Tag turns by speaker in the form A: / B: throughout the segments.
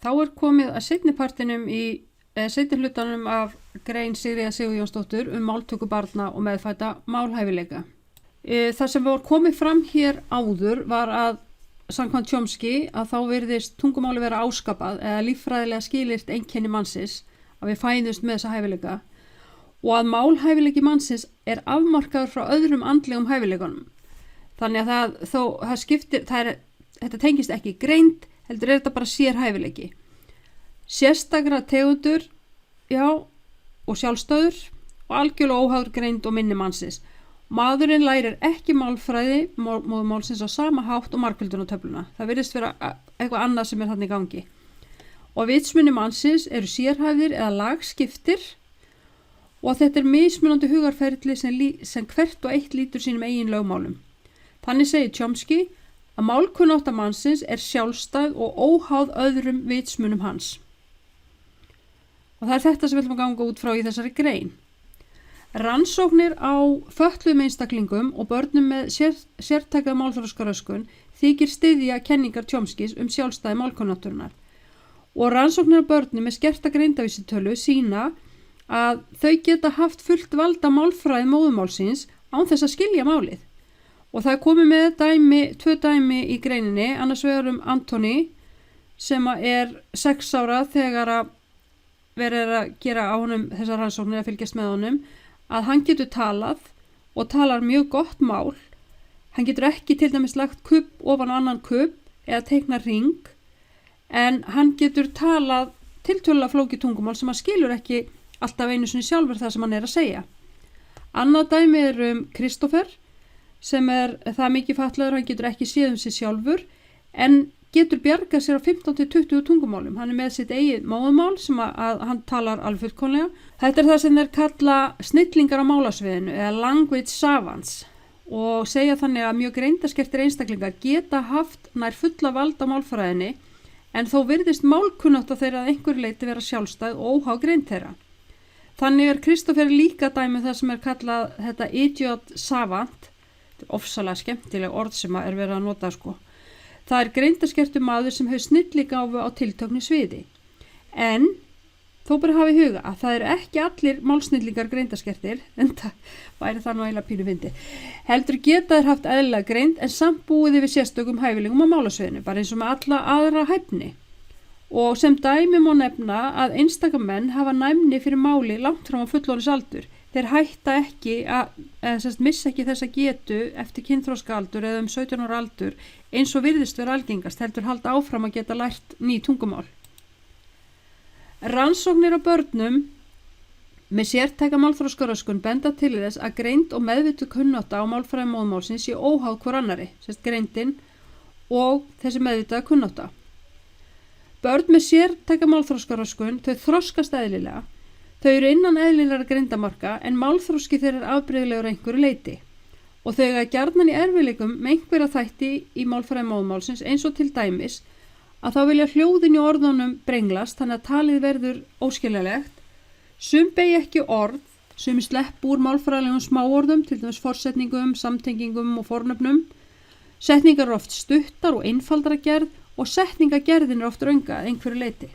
A: Þá komið að seinni partinum seinni hlutanum af grein Sigríðar Sigurjónsdóttur máltöku barna og meðfædda málhæfileika. Það sem var komið fram hér áður var að samkvæmt Chomsky að þá virðist tungumáli vera áskapað eða líffræðilega skilyrt einkenni mannsins að við fæðumst með þessa hæfileika og að málhæfileiki mannsins afmarkaður frá öðrum andlegum hæfileikunum. Þannig að þetta tengist ekki greind, heldur þetta bara sérhæfileiki. Sérstakra tegundur, og sjálfstöður og algjörlega óháður greind og minni mannsins. Maðurinn lærir ekki málfræði móðurmálsins á sama hátt og margföldunartöfluna. Það virðist vera eitthvað annað sem þarna í gangi. Og vitsmunir mannsins eru sérhæfðir eða lagskiptir og þetta mismunandi hugarferli sem hvert og eitt lítur sínum eigin lögmálum. Þannig segir Chomsky að málkunnátta mannsins sjálfstæð og óháð öðrum vitsmunum hans. Og það þetta sem við ætlum að ganga út frá í þessari grein. Rannsóknir á fötluðum einstaklingum og börnum með sértæka málþroskaröskun þykir styðja kenningar Chomskys sjálfstæði málkunnátturinnar. Og rannsóknir á börnum með skerta greindarvísitölu sýna að þau geta haft fullt valda málfræði móðurmálsins án þess að skilja málið. Og það komið með tvö dæmi í greininni, annars vegar Anthony sem 6 ára þegar að verið að gera á honum þessar rannsóknir að fylgjast með honum, að hann getur talað og talar mjög gott mál. Hann getur ekki til dæmis lagt kubb ofan á annan kubb eða teikna hring, en hann getur talað tiltölulega flókið tungumál sem hann skilur ekki alltaf einu sinni sjálfur það sem hann að segja. Annað dæmi Kristoffer sem það mikið fatlaður, hann getur ekki séð sig sjálfur en getur bjargað sér á 15-20 tungumálum. Hann með sitt eigið móðurmál sem að hann talar alveg fullkomlega. Þetta það sem kalla snillingar á málasviðinu eða language savants og segja þannig að mjög greindaskertir einstaklingar geta haft nær fulla vald á málfræðinni en þó virðist málkunnátta þeirra að einhverju leyti vera sjálfstæð og óháð greind þeirra. Þannig Kristoffer líka dæmi það sem kallað þetta idiot savant. Þetta ofsalega skemmtileg orð sem verið að nota sko. Það greindaskertur maður sem hefur snilligáfu á tiltöknu sviði. En þó bara hafa í huga að það ekki allir málsnillingar greindaskertir, en það væri það nú eiginlega pínu fyndi. Heldur geta þeir haft eðlilega greind en samt búið yfir sérstökum hæfilegum á málasviðinu, bara eins og með alla aðra hæfni. Og sem dæmi má nefna að einstaka menn hafa næmni fyrir máli langt fram á fullorðinsaldur. Þeir hætta ekki missa ekki þessa getu eftir kynþroskaaldur eða 17 ára aldur eins og virðist vera algengast, heldur halda áfram að geta lært ný tungumál. Rannsóknir á börnum með sértæka málþroskaröskun benda til þess að greind og meðvituð kunnátta á málfræði móðurmálsins sé óháð hvor annarri, greindin og þessi meðvitaða kunnátta. Börn með sértæka málþroskaröskun, þau þroskast eðlilega. Þau eru innan eðlilegra greindamarka en málþroski þeirra afbrigðilegur einhverju leyti og þau eiga gjarnan í erfiðleikum með einhverja þætti í málfræði móðurmálsins eins og til dæmis að þá vilja hljóðin í orðunum brenglast þannig að talið verður óskiljanlegt. Sum beygja ekki orð, sum slepp úr málfræðilegum smáorðum, til dæmis forsetningum, samtengingum og fornöfnum. Setningar eru oft stuttar og einfaldara gerð og setningagerðin oft rönga að einhverju leyti.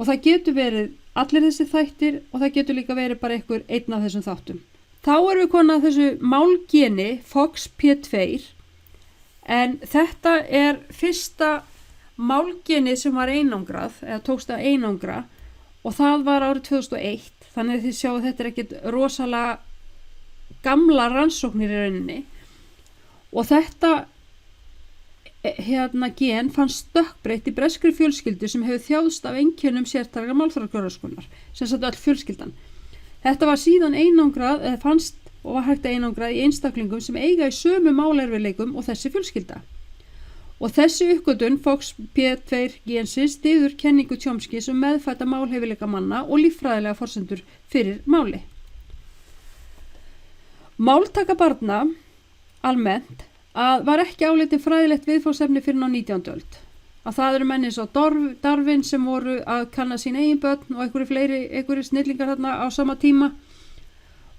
A: Og það getur verið allir þessi þættir og það getur líka verið bara einn af þessum þáttum. Þá erum við komin að þessu málgeni FOXP2 en þetta fyrsta málgeni sem var einangrað eða tókst að einangra og það var árið 2001 þannig að þið sjáu að þetta ekkert rosalega gamla rannsóknir í rauninni og þetta gen fannst stökkbreytt í breskri fjölskyldu sem hefur þjáðst af einkennum sértækra málþroskaröskunar, sem sagt öll fjölskyldan. Þetta var síðan einangrað, eða fannst og var hægt að einangrað í einstaklingum sem eiga í sömu málerfileikum og þessi fjölskylda. Og þessi uppgötvun FOXP2 gensins styður kenningu Chomsky meðfædda málhæfileika manna og líffræðilega forsendur fyrir máli. Máltaka barna almennt var ekki álitið fræðilegt viðfangsefni fyrir á 19. öld. Að það eru menn eins og Darwin sem voru að kanna sín eigin börn og einhverju snillingar þarna á sama tíma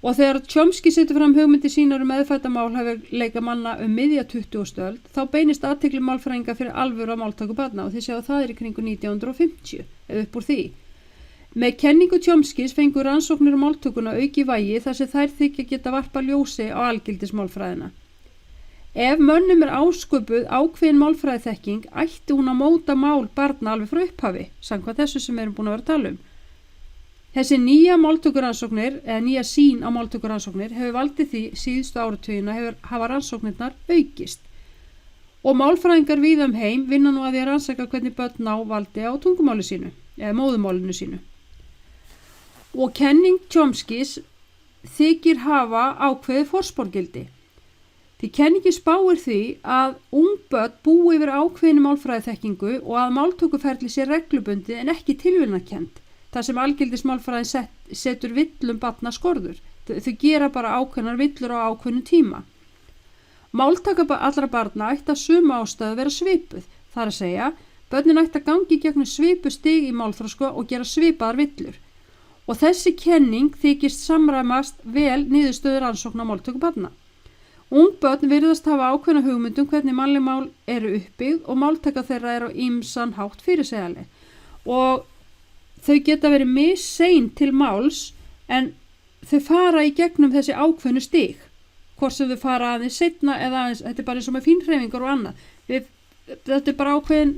A: Og þegar Chomsky setur fram hugmyndi sínar meðfædda málhæfileika manna miðja 20. öld, þá beinist athygli málfræðinga fyrir alvöru á máltöku barna og þið sjáu það í kringu 1950, eða upp úr því. Með kenningu Chomskys fengur rannsóknir máltökuna auki vægi þar sem þær þykja geta varpa ljósi á algildismálfræðina. Ef mönnum ásköpuð ákveðin málfræðiþekking, ætti hún að móta mál barna alveg frá upphafi, samkvæmt þessu sem við erum búin að vera að tala um. Þessi nýja máltökuransóknir, eða nýja sýn á máltökuransóknir, hefur valdið því síðustu áratugina hafa rannsóknirnar aukist. Og málfræðingar víða heim vinna nú að því að rannsaka hvernig börn ná valdi á tungumáli sínu, eða móðumálinu sínu. Og kenning Chomskys þykir hafa ákveðið forspárgildi. Því kenningi spáir því að ungbörn búi yfir ákveðinu málfræðiþekkingu og að máltökuferli sé reglubundi en ekki tilviljunarkennd. Það sem algildismálfræðin setur villum barna skorður. Þau gera bara ákveðnar villur á ákveðnu tíma. Máltaka allra barna ætti að sömu ástæðu vera svipuð. Það er að segja, börnin ætti að gangi gegnum svipu stig í málþroska og gera svipaðar villur. Og þessi kenning þykist samræmast vel niðurstöður rannsókna á máltöku barna. Ungbörn virðast hafa ákveðna hugmyndum hvernig mannleg mál eru uppbyggð og máltaka þeirra er á ýmsan hátt fyrirsegjanleg. Og þau geta verið missein til máls en þau fara í gegnum þessi ákveðnu stig. Hvort sem þau fara aðeins seinna eða aðeins, þetta er bara eins og með fínhreyfingar og annað. Þetta er bara ákveðin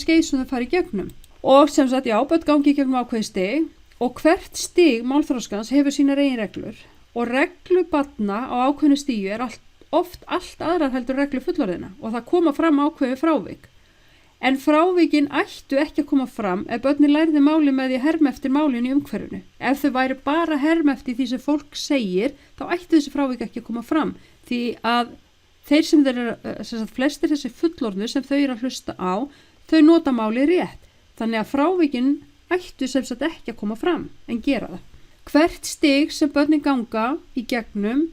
A: skeið sem þau fara í gegnum. Og sem sagt, já, börn gangi í gegnum ákveðin stig og hvert stig málþroskans hefur sínar eigin reglur. Og reglu barna á ákveðnu stíu er oft allt aðrar heldur reglu fullorðina og það koma fram ákveði frávik. En frávikin ættu ekki að koma fram ef börnin lærði máli með því að herma eftir málinu í umhverfinu. Ef þau væri bara að herma eftir því sem fólk segir, þá ættu þessi frávik ekki að koma fram. Því að þeir sem þeir eru, flestir þessi fullorðnu sem þau eru að hlusta á, þau nota máli rétt. Þannig að frávikin ættu sem sagt ekki að koma fram, en gera það. Hvert stig sem börnin ganga í gegnum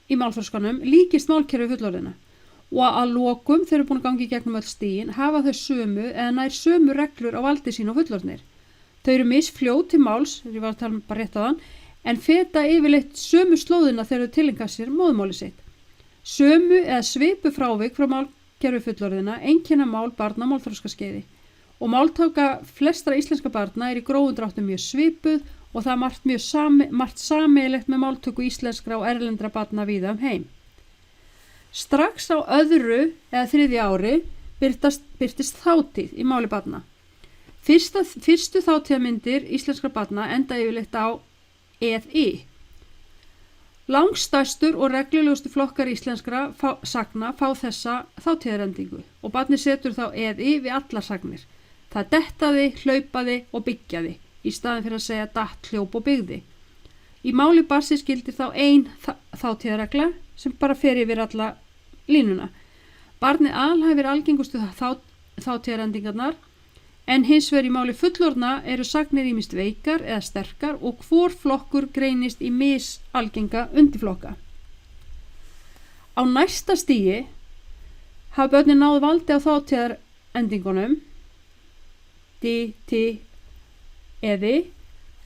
A: í málþroskanum líkist málkerfi fullorðina. Og að lokum þeir eru búin að gangi í gegnum öll stigin hafa þau sömu eða nær sömu reglur á valdi sín og fullorðnir. Þau eru misfljót til máls, ég var að tala bara rétt á þann, en feta yfirleitt sömu slóðina þegar þau tilenga sér móðumáli sitt. Sömu eða svipu frávik frá málkerfi fullorðina einkenna mál barna á málþroskaskeiði. Og máltaka flestra íslenska barna er í grófum dráttum mjög svipuð og það er margt sameiginlegt með máltöku íslenskra og erlendra barna víða heim. Strax á öðru eða þriðja ári birtist þátíð í máli barna. Fyrstu þátíðamyndir íslenskra barna enda yfirleitt á EI. Langstærstur og reglulegustu flokkar íslenskra sagna fá þessa þátíðarendingu og barnið setur þá EI við allar sagnir. Það dettaði, hlaupaði og byggjaði í staðin fyrir að segja datt, hljóp og byggði. Í máli barnsins gildir þá ein þátíðarregla sem bara fer yfir alla línuna. Barnið alhæfir algengustu þátíðarendingarnar en hins vegar í máli fullorðna eru sagnir ýmist veikar eða sterkar og hvor flokkur greinist í misalgenga undirflokka. Á næsta stigi hafa börnin náð valdi á þátíðarendingunum eði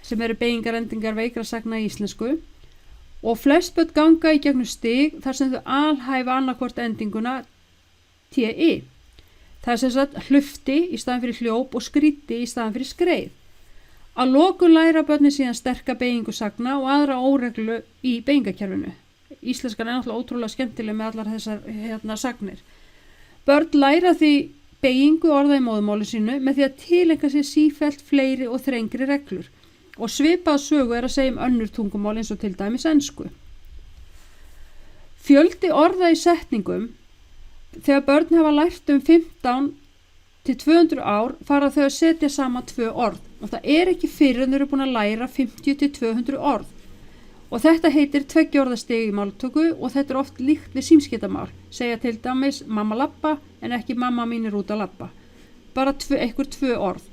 A: sem eru beygingarendingar veikra sagna í íslensku og flest börn ganga í gegnum stig þar sem þau alhæfa annarkvort endinguna TI. Það er sem sagt hlufti í staðan fyrir hljóp og skríti í staðan fyrir skreið. Að lokum læra börnin síðan sterka beygingu sagna og aðra óreglu í beygingakerfinu. Íslenskan er náttúrulega ótrúlega skemmtileg með allar þessar sagnir. Börn læra því beygingu orða í móðumáli sínu með því að tilenga sér sífellt fleiri og þrengri reglur. Og svipað sögu er að segja önnur tungumál eins og til dæmis ensku. Fjöldi orða í setningum, þegar börn hafa lært 15 til 200 ár fara þau að setja saman 2 orð og það er ekki fyrir en þau eru búin að læra 50 til 200 orð. Og þetta heitir tveggjaorðastig í máltöku og þetta er oft líkt við símskiptamál. Segja til dæmis mamma labba en ekki mamma mín er út að labba. Bara einhver 2 orð.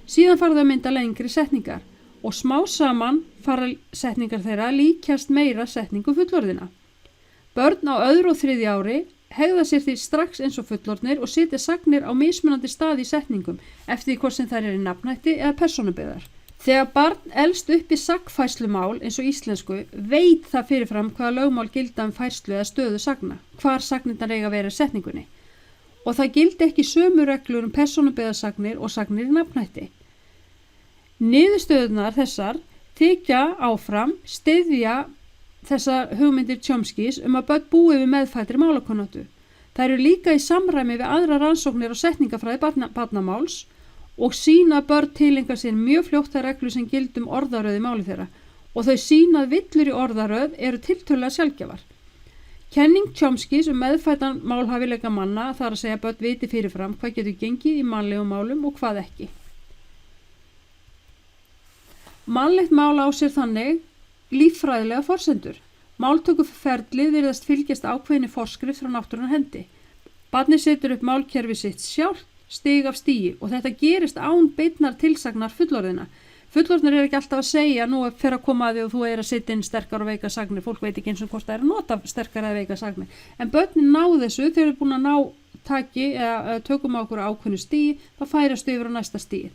A: Síðan fara þau að mynda lengri setningar. Og smá saman fara setningar þeirra líkjast meira setningu fullorðina. Börn á öðru og þriðja ári hegða sér því strax eins og fullorðnir og setja sagnir á mismunandi stað í setningum eftir því hvort sem þær eru nafnhætti eða persónubyggðar. Þegar barn elst upp í sagnfærslumál eins og íslensku veit það fyrirfram hvaða lögmál gilda færslu eða stöðu sagna, hvar sagnirnar eiga að vera í setningunni. Og það gildi ekki sömu reglur persónubyggðasagnir og sagnir í nafnhætti. Niðurstöðunar þessar þykja áfram styðja þessar hugmyndir Chomskys að börn búi við meðfæddri málakunnáttu. Það eru líka í samræmi við aðra rannsóknir og setningafræði barnamáls og sýna börn tilenga sér mjög fljótt reglur sem gilda orðaröð í máli þeirra og þau sýna að villur í orðaröð eru tiltölulega sjaldgæfar. Kenning Chomskys meðfæddan málhæfileika manna, þar að segja börn viti fyrirfram hvað getur gengið í mannlegum málum og hvað ekki. Mannlegt mál á sér þannig líffræðilega forsendur. Máltökuferlið virðast fylgjast ákveðinni forskrift frá náttúrunnar hendi. Barnið setur upp málkerfi sitt sjálft, stig af stigi, og þetta gerist án beinnar tilsagnar fullorðina. Fullorðnir eru ekki alltaf að segja nú fer að koma að því og þú að setja inn sterkar og veika sagnir. Fólk veit ekki eins og hvort það að nota sterkar eða veika sagnir. En börnin ná þessu, þegar eru búin að ná taki eða tökum á okkur ákveðnu stigi, þá færast yfir á næsta stigi.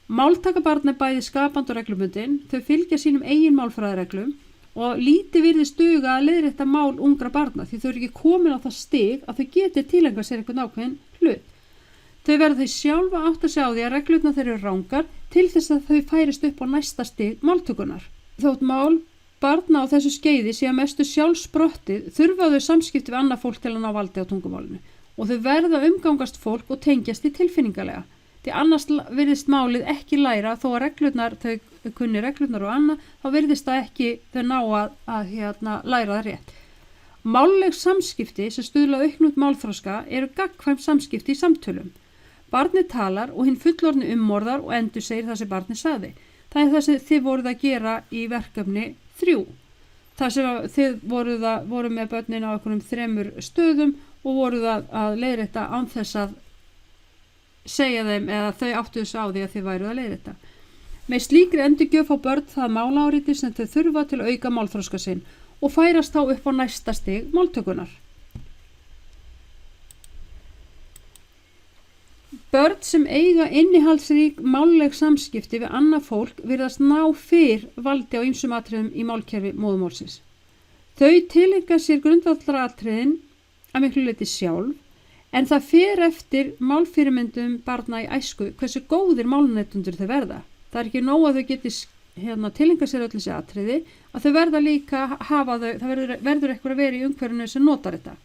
A: Máltakabarn bæði skapandi og reglubundin, þau fylgja sínum eigin málfræðireglum og lítið virðist duga að leiðrétta mál ungra barna því þau eru ekki komin á það stig að þau geti tilengað sér einhvern ákveðin hlut. Þau verða þau sjálfa átt að sjá því að reglurnar þeir eru rangar til þess að þau færist upp á næsta stig máltökunar. Þótt mál barna á þessu skeiði sé að mestu sjálfsprottið þurfa þau samskipti við annað fólk til að ná valdi á tungumálinu og þau verða umgangast fólk og tengjast í tilfinningalega. Því annars virðist málið ekki læra þó að reglurnar, þau kunni reglurnar og annað, þá virðist það ekki þau ná að læra það rétt. Málleg samskipti sem stuðla auknum málþroska eru gagnkvæm samskipti í samtölum. Barnið talar og hinn fullorðni ummorðar og endur segir það sem barnið sagði. Það er það sem þið voruð að gera í verkefni 3. Það sem þið voru með börnin á einhverjum 3 stöðum og voruð að leiðrétta án þess að segja þeim eða þau áttu þessu á því að þið væruð að leiðrétta. Með slíkri endurgjöf fá börn það málaáriti sem þau þurfa til að auka málþroska sinn og færast þá upp á næsta stig máltökunar. Börn sem eiga innihaldsrík málleg samskipti við annað fólk virðast ná fyrr valdi á ýmsum atriðum í málkerfi móðurmálsins. Þau tileinka sér grundvallaratriðin að miklu leyti sjálf, en það fer eftir málfyrirmyndum barna í æsku hversu góðir málneytundur þau verða. Það er ekki nóg að þau geti tileinka sér öll þessi atriði, að þau verða líka hafa þau, það verður eitthvað að vera í umhverfinu sem notar þetta.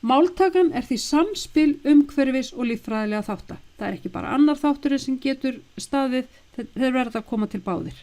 A: Máltakan er því samspil umhverfis og líffræðilega þátta. Það er ekki bara annar þátturinn sem getur staðið, þeir verða að koma til báðir.